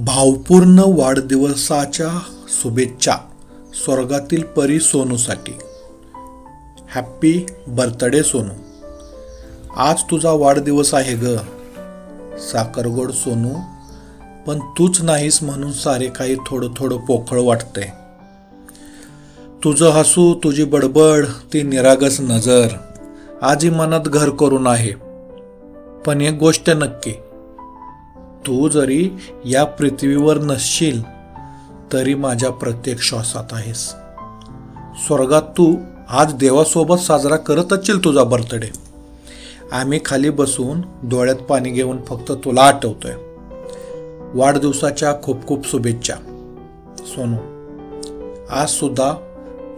भावपूर्ण वाढदिवसाच्या शुभेच्छा स्वर्गातील परी सोनूसाठी. Happy birthday Sonu. आज तुझा वाढदिवस आहे ग. साखरगोड सोनू, पण तूच नाहीस म्हणून सारे काही थोडं थोडं पोकळ वाटतंय. तुझं हसू, तुझी बडबड, ती निरागस नजर आजी मनात घर करून आहे. पण एक गोष्ट नक्की, तू जरी या पृथ्वीवर नसशील तरी माझ्या प्रत्येक श्वासात आहेस. स्वर्गात तू आज देवासोबत साजरा करत असशील तुझा बर्थडे. आम्ही खाली बसून डोळ्यात पाणी घेऊन फक्त तुला आठवतोय. वाढदिवसाच्या खूप खूप शुभेच्छा सोनू. आज सुद्धा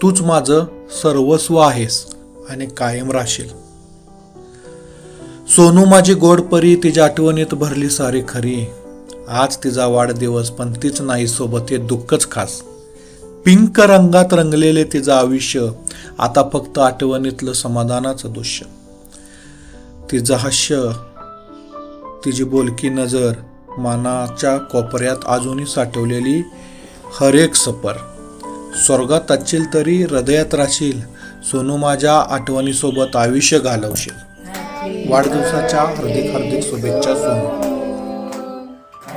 तूच माझं सर्वस्व आहेस आणि कायम राहशील. सोनू माझी गोड परी, तिच्या आठवणीत भरली सारी खरी. आज तिचा वाढदिवस पण तीच नाही सोबत, हे दुःखच खास. पिंक रंगात रंगलेले तिचं आयुष्य, आता फक्त आठवणीतलं समाधानाचं दृश्य. तिचं हास्य, तिची बोलकी नजर, मनाच्या कोपऱ्यात अजूनही साठवलेली हर एक सफर. स्वर्गात असशील तरी हृदयात राहशील. सोनू, माझ्या आठवणीसोबत आयुष्य घालवशील. वाढदिवसाच्या हार्दिक हार्दिक शुभेच्छा Sonu.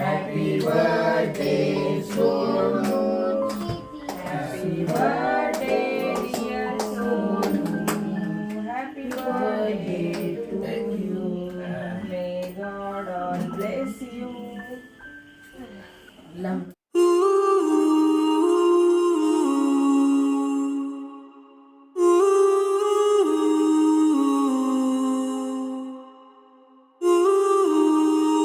Happy birthday Sonu. Happy birthday dear Sonu. Happy birthday to you. May God all bless you.